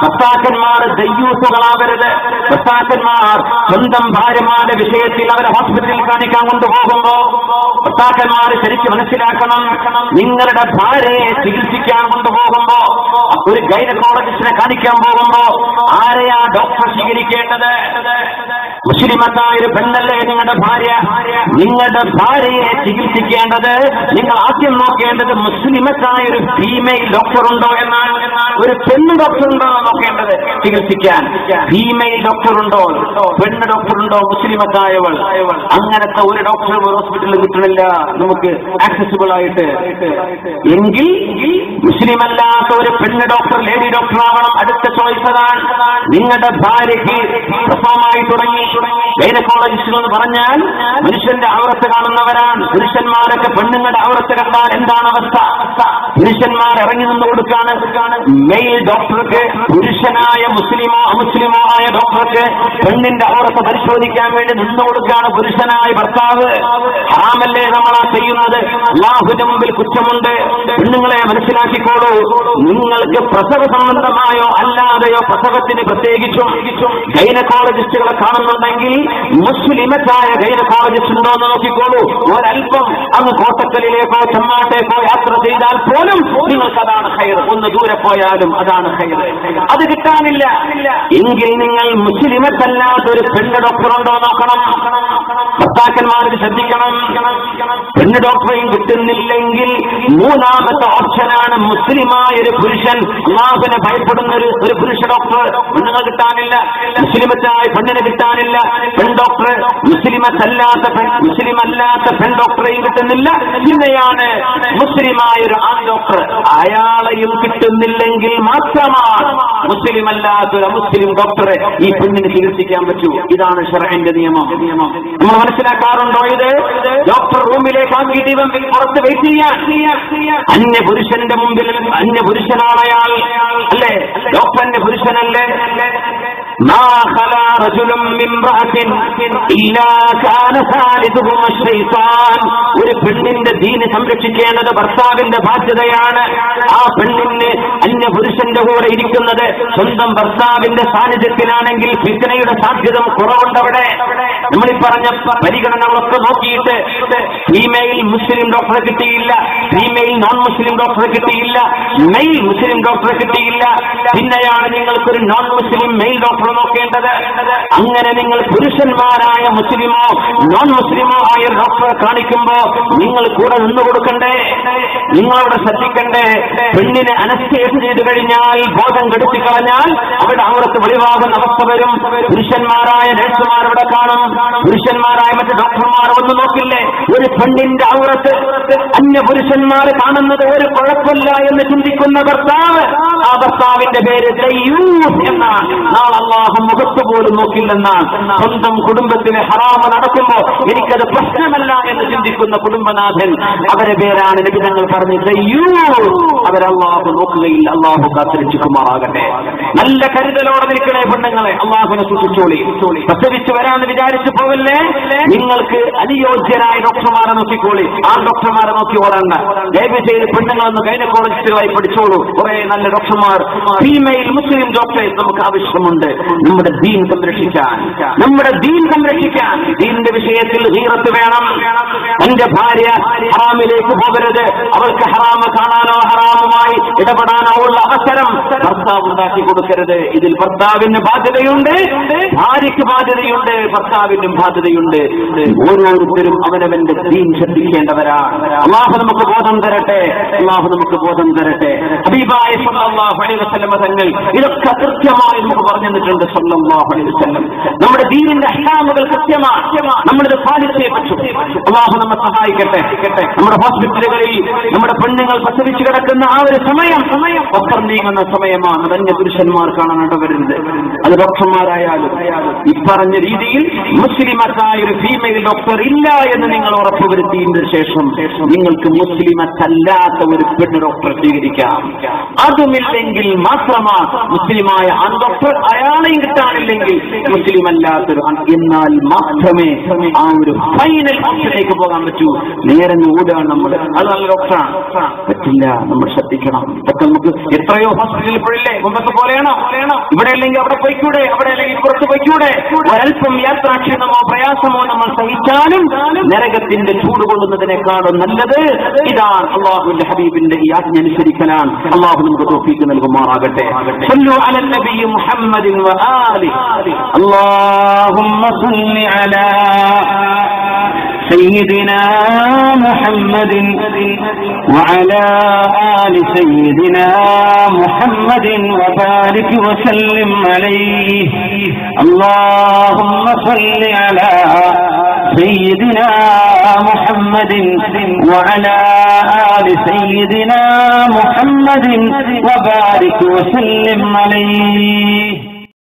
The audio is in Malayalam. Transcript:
ഭർത്താക്കന്മാർ ദയ്യൂസുകളാവരുത്. ഭർത്താക്കന്മാർ സ്വന്തം ഭാര്യമാരുടെ വിഷയത്തിൽ അവരെ ഹോസ്പിറ്റലിൽ കാണിക്കാൻ കൊണ്ടുപോകുമ്പോ ഭർത്താക്കന്മാർ ശരിക്കും മനസ്സിലാക്കണം, നിങ്ങളുടെ ഭാര്യയെ ചികിത്സിക്കാൻ കൊണ്ടുപോകുമ്പോ, ഒരു ഗൈനക്കോളജിസ്റ്റിനെ കാണിക്കാൻ പോകുമ്പോ ആരെയാ ഡോക്ടർ സ്വീകരിക്കേണ്ടത്? മുസ്ലിമത്തായ ഒരു പെണ്ണല്ലേ നിങ്ങളുടെ ഭാര്യ. നിങ്ങളുടെ ഭാര്യയെ ചികിത്സിക്കേണ്ടത് നിങ്ങൾ ആദ്യം നോക്കേണ്ടത് മുസ്ലിമത്തായ ഒരു ഫീമെയിൽ ഡോക്ടർ ഉണ്ടോ എന്നാണ്. ഒരു പെണ്ണ് ഡോക്ടർ ഉണ്ടോ നോക്കേണ്ടത് ചികിത്സിക്കാൻ. ഫീമെയിൽ ഡോക്ടർ ഉണ്ടോ, പെണ്ണ് ഡോക്ടർ ഉണ്ടോ, മുസ്ലിമത്തായവൾ. അങ്ങനത്തെ ഒരു ഡോക്ടർ ഹോസ്പിറ്റലിൽ കിട്ടണില്ല നമുക്ക് ആക്സസിബിൾ ആയിട്ട്. എങ്കിൽ മുസ്ലിമല്ലാത്ത ഒരു പെണ്ണ് ഡോക്ടർ, ലേഡി ഡോക്ടർ ആവണം. അടുത്ത ചോയ്സ് അതാണ്. നിങ്ങളുടെ ഭാര്യയ്ക്ക് പ്രസവമായി തുടങ്ങി. ഗൈനക്കോളജിസ്റ്റുകൾ എന്ന് പറഞ്ഞാൽ പുരുഷന്റെ ഔറത്ത് കാണുന്നവരാണ്. പുരുഷന്മാരൊക്കെ പെണ്ണുങ്ങളുടെ ഔറത്ത് കണ്ടാൽ എന്താണ് അവസ്ഥ? പുരുഷന്മാർ ഇറങ്ങി നിന്ന് കൊടുക്കാണ്. മെയിൽ ഡോക്ടർക്ക്, പുരുഷനായ മുസ്ലിമോ അമുസ്ലിമോ ആയ ഡോക്ടർക്ക് പെണ്ണിന്റെ ഔറത്ത് പരിശോധിക്കാൻ വേണ്ടി നിന്നു കൊടുക്കാണ് പുരുഷനായ ഭർത്താവ്. ഹറാമല്ലേ നമ്മളാ ചെയ്യുന്നത്? അല്ലാഹുവിന്റെ മുമ്പിൽ കുറ്റമുണ്ട്. പെണ്ണുങ്ങളെ മനസ്സിലാക്കിക്കോളൂ, നിങ്ങൾക്ക് പ്രസവ സംബന്ധമായോ അല്ലാതെയോ പ്രസവത്തിന് പ്രത്യേകിച്ചും ഗൈനക്കോളജിസ്റ്റുകളെ കാണുന്നുണ്ടെങ്കിൽ മുസ്ലിമത്തായ ഗൈനക്കോളജിസ്റ്റ് ഉണ്ടോ എന്ന് നോക്കിക്കോളൂ. ഒരൽപ്പം അങ്ങ് കോട്ടക്കലിലേക്കോ ചെമ്മാട്ടേക്കോ യാത്ര ചെയ്താൽ പോലും നിങ്ങൾക്ക് അതാണ് ഖൈർ. ഒന്ന് ദൂരെ പോയാലും അതാണ് ഖൈർ. അത് കിട്ടാനില്ല എങ്കിൽ നിങ്ങൾ മുസ്ലിമത്തല്ലാത്തൊരു പെണ്ണ് ഡോക്ടർ ഉണ്ടോ നോക്കണം. ഭർത്താക്കന്മാർക്ക് ശ്രദ്ധിക്കണം. പെണ്ണ് ഡോക്ടറെയും കിട്ടുന്നില്ലെങ്കിൽ മൂന്നാമത്തെ ഓപ്ഷനാണ് മുസ്ലിമായ ഒരു പുരുഷൻ, അല്ലാഹുവിനെ ഭയപ്പെടുന്ന ഒരു പുരുഷ ഡോക്ടർ. പെണ്ണുങ്ങൾ കിട്ടാനില്ല, മുസ്ലിമത്തായ പെണ്ണിനെ കിട്ടാനില്ല. പെൺ ഡോക്ടർ മുസ്ലിമല്ലാത്ത പെൺ ഡോക്ടറെയും കിട്ടുന്നില്ല. പിന്നെയാണ് മുസ്ലിമായ ഒരു ആൺ ഡോക്ടർ. അയാളെയും കിട്ടുന്നില്ലെങ്കിൽ മാത്രമാണ് മുസ്ലിമല്ലാത്തൊരു അമുസ്ലിം ഡോക്ടറെ ഈ പെണ്ണിന് ചികിത്സിക്കാൻ പറ്റൂ. ഇതാണ് ശർഅന്റെ നിയമം. നമ്മൾ മനസ്സിലാക്കാറുണ്ടോ ഇത്? ഡോക്ടർ റൂമിലേക്ക് ആക്കിയിട്ട് ഇവൻ പുറത്ത് വെയിറ്റ് ചെയ്യാൻ. അന്യപുരുഷന്റെ മുമ്പിൽ അന്യപുരുഷനാണ് അയാൾ അല്ലേ? ഡോക്ടറിന്റെ പുരുഷനല്ലേ? ഒരു പെണ്ണിന്റെ ദീന് സംരക്ഷിക്കേണ്ടത് ഭർത്താവിന്റെ ബാധ്യതയാണ്. ആ പെണ്ണിന് അന്യപുരുഷന്റെ കൂടെ ഇരിക്കുന്നത് സ്വന്തം ഭർത്താവിന്റെ സാന്നിധ്യത്തിലാണെങ്കിൽ ഫിത്നയുടെ സാധ്യത കുറവുണ്ടവിടെ. നമ്മളീ പറഞ്ഞ പരിഗണനകളൊക്കെ നോക്കിയിട്ട് ഫീമെയിൽ മുസ്ലിം ഡോക്ടറെ കിട്ടിയില്ല, ഫീമെയിൽ നോൺ മുസ്ലിം ഡോക്ടറെ കിട്ടിയില്ല, മെയിൽ മുസ്ലിം ഡോക്ടറെ കിട്ടിയില്ല. പിന്നെയാണ് നിങ്ങൾക്കൊരു നോൺ മുസ്ലിം മെയിൽ ഡോക്ടറെ നോക്കേണ്ടത്. അങ്ങനെ നിങ്ങൾ പുരുഷന്മാരായ മുസ്ലിമോ നോൺ മുസ്ലിമോ ആയ ഡോക്ടറെ കാണിക്കുമ്പോ നിങ്ങൾ കൂടെ നിന്നു കൊടുക്കണ്ടേ? നിങ്ങളവിടെ ശ്രദ്ധിക്കണ്ടേ? പെണ്ണിനെ അനസ്തേഷ്യ ചെയ്തു കഴിഞ്ഞാൽ, ബോധം കെടുത്തി കളഞ്ഞാൽ അവിടെ ഔറത്ത് വെളിവാകുന്ന അവസ്ഥ വരും. പുരുഷന്മാരായ നഴ്സുമാർ അവിടെ കാണും, പുരുഷന്മാരായ മറ്റു ഡോക്ടർമാർ ഒന്നും നോക്കില്ലേ? ഒരു പെണ്ണിന്റെ ഔറത്ത് അന്യപുരുഷന്മാർ കാണുന്നത് ഒരു കുഴപ്പമില്ല എന്ന് ചിന്തിക്കുന്ന ഭർത്താവ്, ആ ഭർത്താവിന്റെ പേര് ദയ്യൂസ് എന്നാണ്. നാളെ അല്ലാഹു മുഖത്ത് പോലും നോക്കില്ലെന്നാണ്. സ്വന്തം കുടുംബത്തിന് ഹറാമ നടക്കുമ്പോ എനിക്കത് പ്രശ്നമല്ല എന്ന് ചിന്തിക്കുന്ന കുടുംബനാഥൻ, അവരെ പേരാണ് നബി തങ്ങൾ പറഞ്ഞ് ദയ്യൂസ്. അവരല്ലാഹു നോക്കുകയില്ല. അല്ലാഹു കാത്തിരക്ഷിക്കുമാറാകട്ടെ. നല്ല കരുതലോടെ നിൽക്കണേ പെണ്ണുങ്ങളെ. അല്ലാഹുവിനെ സൂക്ഷിച്ചോളി. പ്രസവിച്ചു വരാമെന്ന് വിചാരിച്ചു പോവല്ലേ. നിങ്ങൾക്ക് അനുയോജ്യരായ ഡോക്ടർമാരെ നോക്കിക്കോളി. ആ ഡോക്ടർമാരെ നോക്കി ഓടണ്ട. ദയവ് ചെയ്ത് പെണ്ണുങ്ങളൊന്ന് ഗൈനക്കോളജിസ്റ്റുകളായി പഠിച്ചോളൂ. കുറെ നല്ല ഡോക്ടർമാർ, ഫീമെയിൽ മുസ്ലിം ഡോക്ടേഴ്സ് നമുക്ക് ആവശ്യമുണ്ട്. നമ്മുടെ ദീൻ സംരക്ഷിക്കാൻ, നമ്മുടെ ദീൻ സംരക്ഷിക്കാൻ. ദീനിന്റെ വിഷയത്തിൽ ഗീറത്ത് വേണം. എന്റെ ഭാര്യ ഹറാമിലേക്ക് പോകരുത്. അവൾക്ക് ഹറാമ് കാണാനോ ഹറാമുമായി ഇടപെടാനോ ഉള്ള അവസരം ഭർത്താവ് ഉണ്ടാക്കി കൊടുക്കരുത്. ഇതിൽ ഭർത്താവിന് ബാധ്യതയുണ്ട്, ഭാര്യയ്ക്ക് ബാധ്യതയുണ്ട്, ഭർത്താവിനും ബാധ്യതയുണ്ട്. ഓരോരുത്തരും അവനവന്റെ ദീൻ ശ്രദ്ധിക്കേണ്ടവരാണ്. അല്ലാഹു നമുക്ക് ബോധം തരട്ടെ. അല്ലാഹു നമുക്ക് ബോധം തരട്ടെ. ഹബീബായ സല്ലല്ലാഹു അലൈഹി വസല്ലം തങ്ങൾ ഇതൊക്കെ കൃത്യമായി നമുക്ക് പറഞ്ഞു തന്നിട്ടുണ്ട്. സല്ലല്ലാഹു അലൈഹി വസല്ലം നമ്മുടെ ദീനിന്റെ അഹ്കാമുകൾ കൃത്യമാണ്. നമ്മളിത് പാലിച്ചേ പറ്റൂ. അല്ലാഹു നമ്മെ സഹായിക്കട്ടെ. നമ്മുടെ ഹോസ്പിറ്റലുകളിൽ നമ്മുടെ പെണ്ണുങ്ങൾ പ്രസവിച്ചു കിടക്കുന്ന ആ ഒരു സമയം അപ്പുറം നീങ്ങുന്ന സമയമാണ്. അതന്യ പുരുഷന്മാർക്കാണ് നടവരുന്നത്. അത് ഡോക്ടർമാരായാലും ഈ പറഞ്ഞ രീതിയിൽ മുസ്ലിമത്തായ ഒരു ഫീമെയിൽ ഡോക്ടർ ഇല്ല എന്ന് നിങ്ങൾ ഉറപ്പുവരുത്തിയതിനു ശേഷം നിങ്ങൾക്ക് മുസ്ലിമത്തല്ലാത്ത ഒരു പെണ്ണ് ഡോക്ടർ സ്വീകരിക്കാം. അതുമില്ലെങ്കിൽ മാത്രമാ മുസ്ലിമായ ആൺ ഡോക്ടർ അയാളെയും കിട്ടാനില്ലെങ്കിൽ മുസ്ലിം അല്ലാത്തൊരു എന്നാൽ മാത്രമേ ആ ഒരു ഫൈനൽ ഓപ്ഷനിലേക്ക് പോകാൻ പറ്റൂ. നേരെ ഓടുകയാണ് നമ്മൾ. അത് നല്ല ഡോക്ടറാണ്, പറ്റില്ല. നമ്മൾ ശ്രദ്ധിക്കണം. ഇതൊക്കെ നമുക്ക് എത്രയോ ഹോസ്പിറ്റലിൽ ഇപ്പോഴില്ലേ മുമ്പത്തെ പോലെയാണോ? ഇവിടെ അല്ലെങ്കിൽ അവിടെ പോയിക്കൂടെ, അവിടെ അല്ലെങ്കിൽ പുറത്ത് പോയിക്കൂടെ? ഒരൽപ്പം യാത്രാക്ഷീണമോ പ്രയാസമോ നമ്മൾ സഹിച്ചാലും നരകത്തിന്റെ ചൂട് കൊള്ളുന്നതിനേക്കാളും നല്ലത് ഇതാണ്. അള്ളാഹുവിന്റെ ഹബീബിന്റെ ഈ ആജ്ഞ അനുസരിക്കലാണ്. അള്ളാഹു നമുക്ക് തൗഫീഖ് നൽകുമാറാകട്ടെ. സല്ലു അലൻ നബി മുഹമ്മദിൻ വആലിഹി. അല്ലാഹുമ്മ സല്ലി അലാ سيدنا محمد وعلى آل سيدنا محمد وبارك وسلم عليه. اللهم صل على سيدنا محمد وعلى آل سيدنا محمد وبارك وسلم عليه.